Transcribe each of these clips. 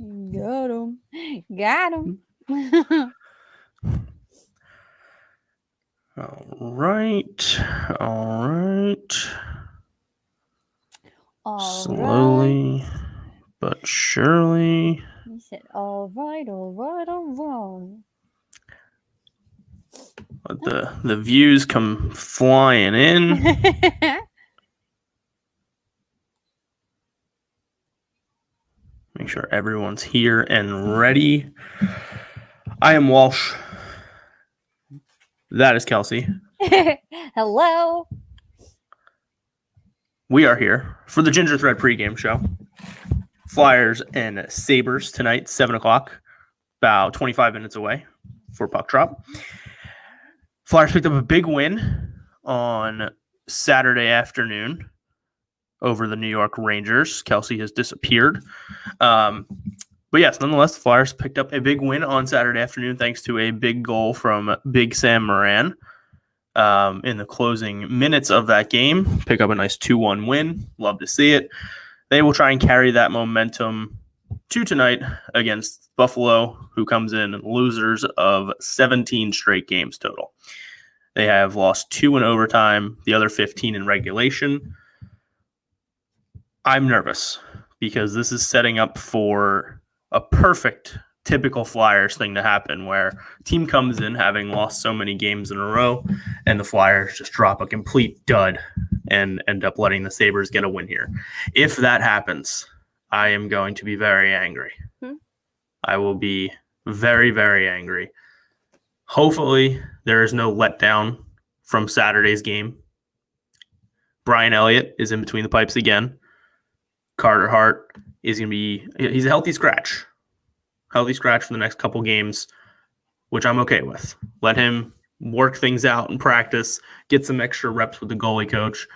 Got him. Got him. All right. All right. Slowly but surely. He said, all right, all right, all right. Let the views come flying in. Make sure everyone's here and ready. I am Walsh. That is Kelsey. Hello. We are here for the Ginger Thread pregame show. Flyers and Sabres tonight, 7 o'clock, about 25 minutes away for puck drop. Flyers picked up a big win on Saturday afternoon over the New York Rangers. Kelsey has disappeared. But yes, nonetheless, the Flyers picked up a big win on Saturday afternoon thanks to a big goal from Big Sam Moran in the closing minutes of that game. Pick up a nice 2-1 win. Love to see it. They will try and carry that momentum to tonight against Buffalo, who comes in losers of 17 straight games total. They have lost 2 in overtime, the other 15 in regulation. I'm nervous because this is setting up for a perfect typical Flyers thing to happen where a team comes in having lost so many games in a row and the Flyers just drop a complete dud and end up letting the Sabres get a win here. If that happens, I am going to be very angry. I will be very, very angry. Hopefully, there is no letdown from Saturday's game. Brian Elliott is in between the pipes again. Carter Hart is going to be – he's a healthy scratch. Healthy scratch for the next couple games, which I'm okay with. Let him work things out in practice, get some extra reps with the goalie coach,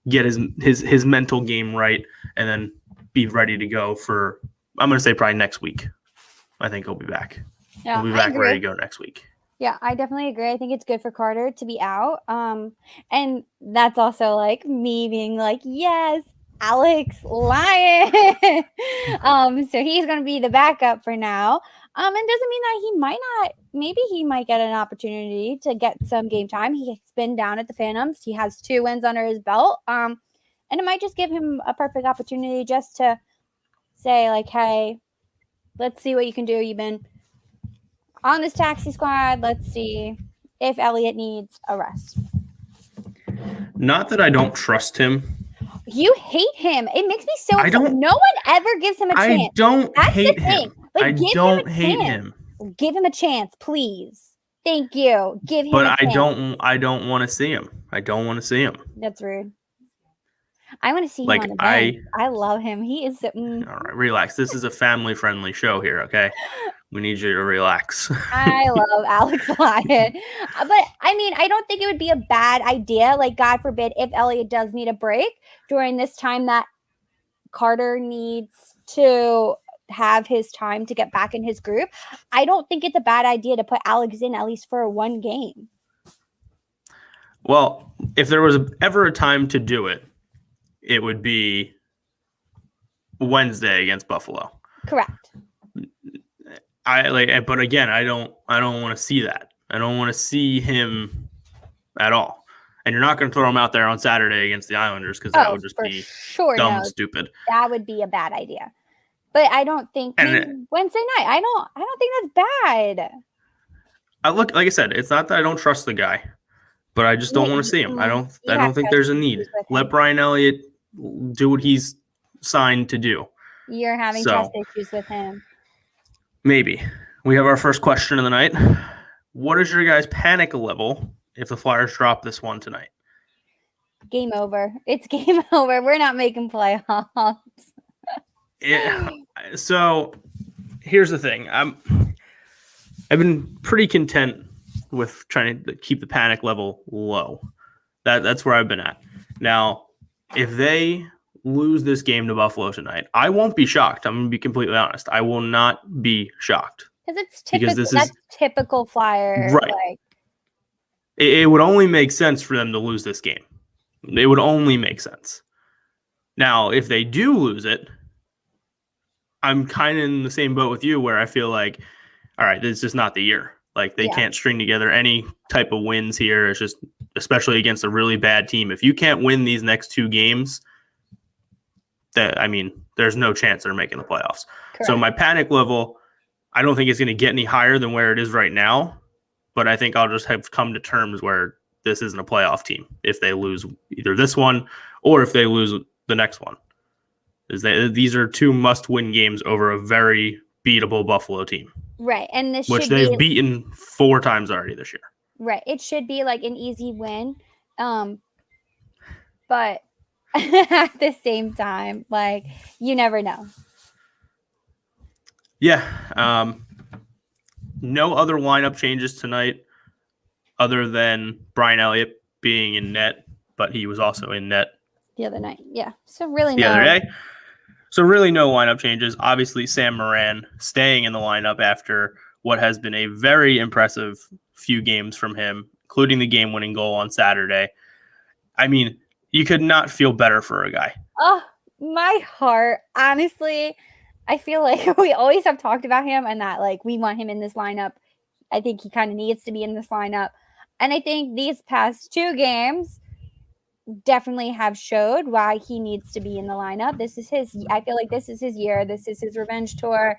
get his mental game right, and then be ready to go for – I'm going to say probably next week. I think he'll be back. Yeah, he'll be back ready to go next week. Yeah, I definitely agree. I think it's good for Carter to be out. And that's also like me being like, yes, Alex Lyon. So he's going to be the backup for now. And doesn't mean that he might not, maybe he might get an opportunity to get some game time. He's been down at the Phantoms. He has 2 wins under his belt. And it might just give him a perfect opportunity just to say like, hey, let's see what you can do. You've been on this taxi squad. Let's see if Elliott needs a rest. Not that I don't trust him. You hate him. It makes me so upset. No one ever gives him a chance. I don't hate him. Like, I don't hate him. Give him a chance, please. Thank you. Give him a chance. But I don't want to see him. I don't want to see him. That's rude. I want to see him on the bench. I love him. He is so, All right, relax. This is a family-friendly show here, okay? We need you to relax. I love Alex Lyon. But, I mean, I don't think it would be a bad idea. Like, God forbid, if Elliott does need a break during this time that Carter needs to have his time to get back in his group, I don't think it's a bad idea to put Alex in at least for one game. Well, if there was ever a time to do it, it would be Wednesday against Buffalo. Correct. But again, I don't want to see that. I don't want to see him at all. And you're not going to throw him out there on Saturday against the Islanders because that would just be dumb and stupid. That would be a bad idea. But I don't think Wednesday night. I don't think that's bad. Like I said, it's not that I don't trust the guy, but I just don't want to see him. I don't think there's a need. Let Brian Elliott do what he's signed to do. You're having trust issues with him. Maybe. We have our first question of the night. What is your guys' panic level if the Flyers drop this one tonight? Game over. It's game over. We're not making playoffs. Yeah. So here's the thing. I've been pretty content with trying to keep the panic level low. That's where I've been at. Now, if they lose this game to Buffalo tonight, I won't be shocked. I'm going to be completely honest. I will not be shocked. Because it's typical. That's typical Flyer. Right. It would only make sense for them to lose this game. It would only make sense. Now, if they do lose it, I'm kind of in the same boat with you where I feel like, all right, this is just not the year. Like they can't string together any type of wins here. It's just, especially against a really bad team. If you can't win these next 2 games, there's no chance they're making the playoffs. Correct. So my panic level, I don't think it's going to get any higher than where it is right now. But I think I'll just have come to terms where this isn't a playoff team if they lose either this one or if they lose the next one. These are 2 must-win games over a very beatable Buffalo team. Right. And this which they've beaten 4 times already this year. Right. It should be like an easy win. But at the same time, like, you never know. Yeah. No other lineup changes tonight other than Brian Elliott being in net, but he was also in net the other night. Yeah. So really the other day. So really no lineup changes. Obviously, Sam Moran staying in the lineup after what has been a very impressive few games from him, including the game-winning goal on Saturday. I mean, you could not feel better for a guy. Oh, my heart. Honestly, I feel like we always have talked about him and that, like, we want him in this lineup. I think he kind of needs to be in this lineup. And I think these past 2 games definitely have showed why he needs to be in the lineup. I feel like this is his year. This is his revenge tour.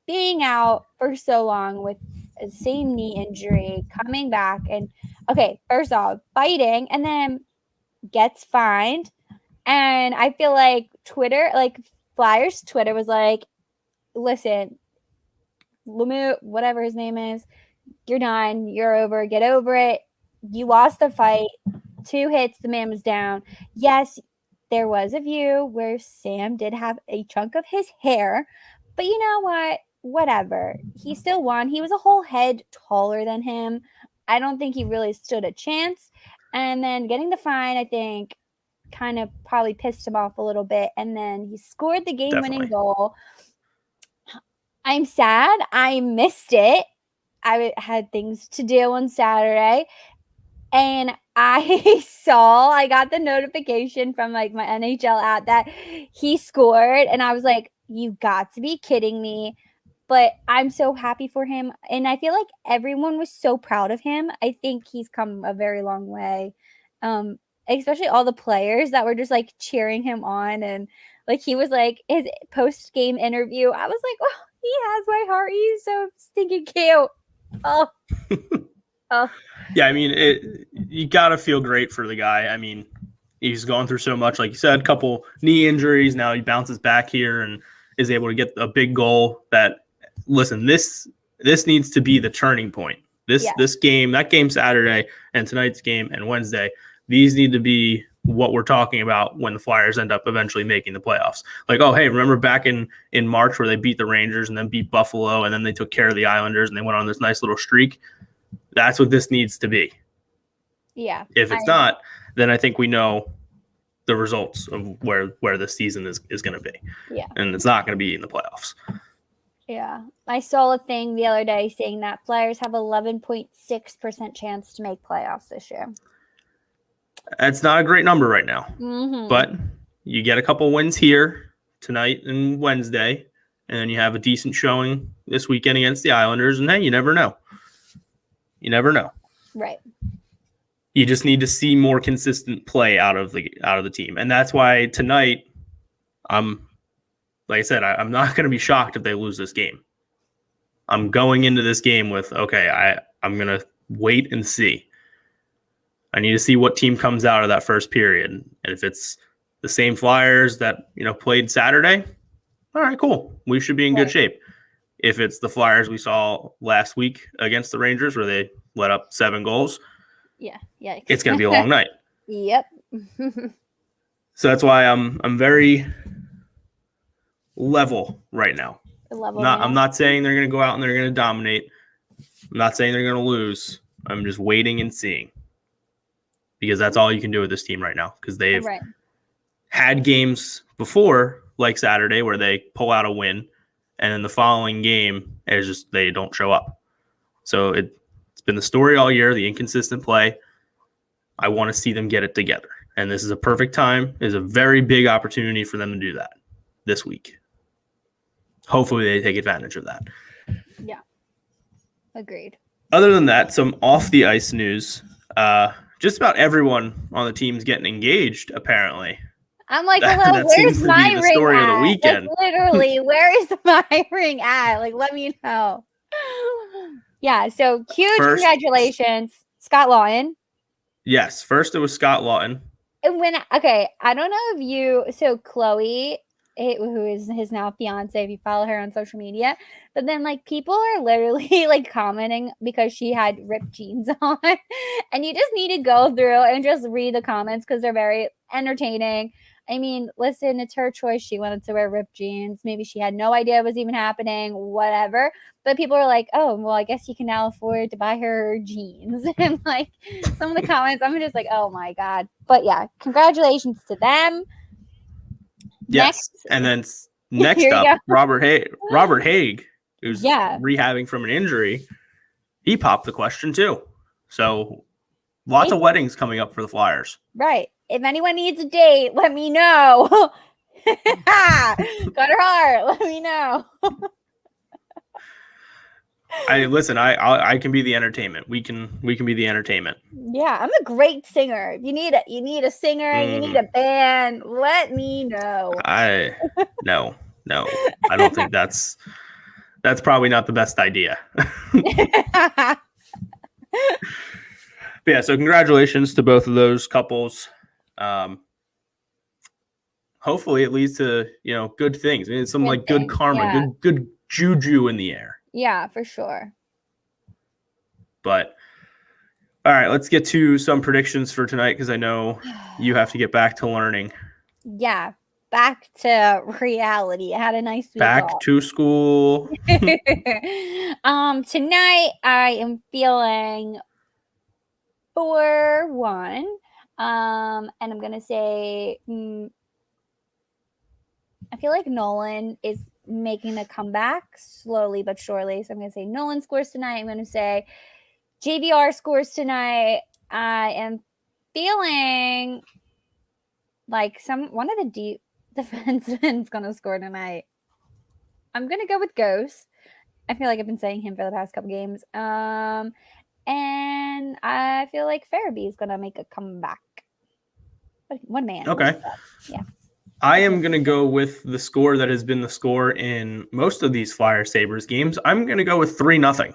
Being out for so long with the same knee injury, coming back and, okay, first off, fighting and then gets fined. And I feel like Twitter, like Flyers Twitter was like, listen, Lemieux, whatever his name is, you're done. You're over. Get over it. You lost the fight. 2 hits, the man was down. Yes, there was a view where Sam did have a chunk of his hair, but you know what? Whatever. He still won. He was a whole head taller than him. I don't think he really stood a chance. And then getting the fine, I think, kind of probably pissed him off a little bit. And then he scored the game-winning goal. I'm sad. I missed it. I had things to do on Saturday. And I got the notification from like my NHL app that he scored. And I was like, you got to be kidding me. But I'm so happy for him. And I feel like everyone was so proud of him. I think he's come a very long way. Especially all the players that were just like cheering him on. And like he was like his post-game interview. I was like, oh, he has my heart. He's so stinking cute. Oh. Oh. Yeah, I mean, you got to feel great for the guy. I mean, he's gone through so much. Like you said, a couple knee injuries. Now he bounces back here and is able to get a big goal that, listen, this needs to be the turning point. This game, that game Saturday and tonight's game and Wednesday, these need to be what we're talking about when the Flyers end up eventually making the playoffs. Like, oh, hey, remember back in March where they beat the Rangers and then beat Buffalo and then they took care of the Islanders and they went on this nice little streak? That's what this needs to be. Yeah. If it's not, then I think we know the results of where this season is going to be. Yeah. And it's not going to be in the playoffs. Yeah. I saw a thing the other day saying that Flyers have 11.6% chance to make playoffs this year. That's not a great number right now. Mm-hmm. But you get a couple wins here tonight and Wednesday, and then you have a decent showing this weekend against the Islanders, and hey, you never know. You never know. Right. You just need to see more consistent play out of the team. And that's why tonight, like I said, I'm not going to be shocked if they lose this game. I'm going into this game with, okay, I'm going to wait and see. I need to see what team comes out of that first period. And if it's the same Flyers that, played Saturday, all right, cool. We should be in good shape. If it's the Flyers we saw last week against the Rangers where they let up 7 goals, yikes. It's going to be a long night. Yep. So that's why I'm very level right now. I'm not saying they're going to go out and they're going to dominate. I'm not saying they're going to lose. I'm just waiting and seeing. Because that's all you can do with this team right now. Because they've had games before, like Saturday, where they pull out a win. And then the following game is just they don't show up. So it's been the story all year, the inconsistent play. I want to see them get it together. And this is a perfect time. It's a very big opportunity for them to do that this week. hopefully they take advantage of that. Yeah. Agreed. Other than that, some off the ice news. Just about everyone on the team's getting engaged, apparently. I'm like, hello, That where's seems to my be the ring story of the at? weekend. Like, literally, where is my ring at? Like, let me know. Yeah, so huge congratulations, Scott Lawton. Yes, first it was Scott Lawton. And I don't know if so Chloe, who is his now fiance, if you follow her on social media, but then like people are literally like commenting because she had ripped jeans on, and you just need to go through and just read the comments because they're very entertaining. I mean, listen, it's her choice. She wanted to wear ripped jeans. Maybe she had no idea it was even happening, whatever. But people are like, oh, well, I guess you can now afford to buy her jeans. And like some of the comments, I'm just like, oh my God. But yeah, congratulations to them. Yes. And then next up, Robert Hague, who's rehabbing from an injury, he popped the question too. So lots of weddings coming up for the Flyers. Right. If anyone needs a date, let me know. Got her heart. Let me know. I can be the entertainment. We can be the entertainment. Yeah, I'm a great singer. If you need a singer, you need a band, let me know. No. I don't think that's probably not the best idea. But yeah, so congratulations to both of those couples. Hopefully it leads to, good things. I mean, some good good karma, good juju in the air. Yeah, for sure. But all right, let's get to some predictions for tonight because I know you have to get back to learning. Yeah, back to reality. I had a nice week back to school. Tonight I am feeling 4-1. And I'm gonna say I feel like Nolan is making a comeback slowly but surely. So I'm going to say Nolan scores tonight. I'm going to say JVR scores tonight. I am feeling like one of the deep defensemen is going to score tonight. I'm going to go with Ghost. I feel like I've been saying him for the past couple games. And I feel like Farabee is going to make a comeback. One man. Okay. Yeah. I am going to go with the score that has been the score in most of these Flyers Sabres games. I'm going to go with 3-0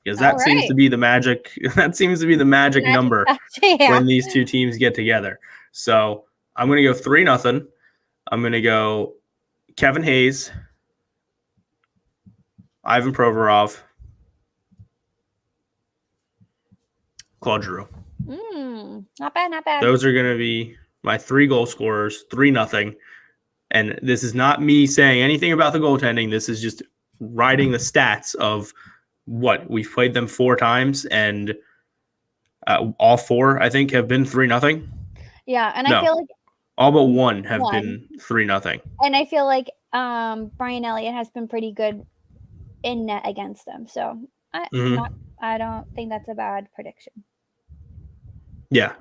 because that seems to be the magic. That seems to be the magic number when these two teams get together. So I'm going to go 3-0. I'm going to go Kevin Hayes, Ivan Provorov, Claude Giroux. Not bad. Those are going to be my 3 goal scorers, 3-0. And this is not me saying anything about the goaltending. This is just writing the stats of what we've played them 4 times, and all 4 I think have been 3-0. Yeah, and I feel like all but one have been 3-0. And I feel like Brian Elliott has been pretty good in net against them. So I don't think that's a bad prediction. Yeah.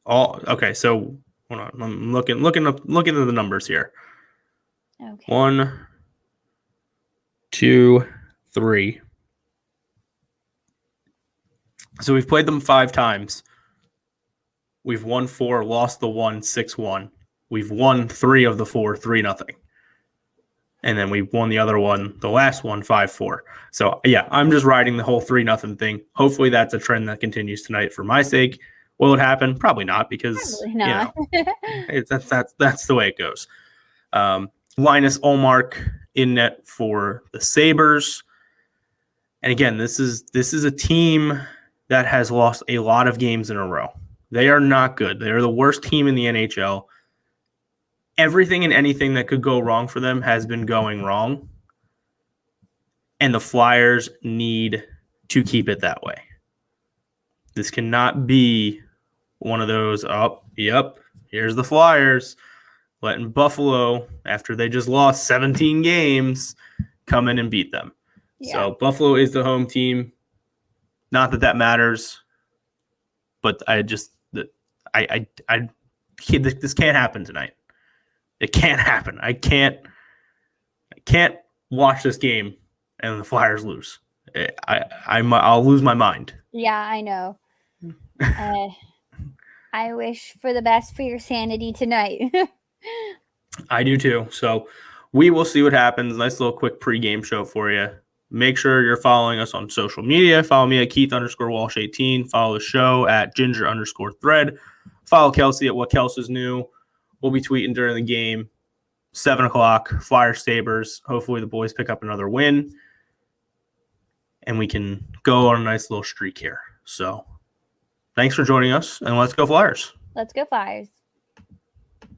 Okay. So hold on. I'm looking at the numbers here. Okay. 1, 2, 3. So we've played them 5 times. We've won 4, lost the 1, 6-1. We've won 3 of the 4, 3-0. And then we won the other one, the last one, 5-4. So yeah, I'm just riding the whole 3-0 thing. Hopefully that's a trend that continues tonight for my sake. Will it happen? Probably not, because that's the way it goes. Linus Ullmark in net for the Sabres. And again, this is a team that has lost a lot of games in a row. They are not good. They are the worst team in the NHL. Everything and anything that could go wrong for them has been going wrong. And the Flyers need to keep it that way. This cannot be one of those, here's the Flyers letting Buffalo, after they just lost 17 games, come in and beat them. Yeah. So Buffalo is the home team. Not that matters, but this can't happen tonight. It can't happen. I can't watch this game and the Flyers lose. I'll lose my mind. Yeah, I know. I wish for the best for your sanity tonight. I do too. So we will see what happens. Nice little quick pregame show for you. Make sure you're following us on social media. Follow me at Keith_Walsh18. Follow the show at Ginger_thread. Follow Kelsey at What Kels is New. We'll be tweeting during the game. 7 o'clock, Flyers Sabres. Hopefully the boys pick up another win. And we can go on a nice little streak here. So thanks for joining us, and let's go Flyers. Let's go Flyers.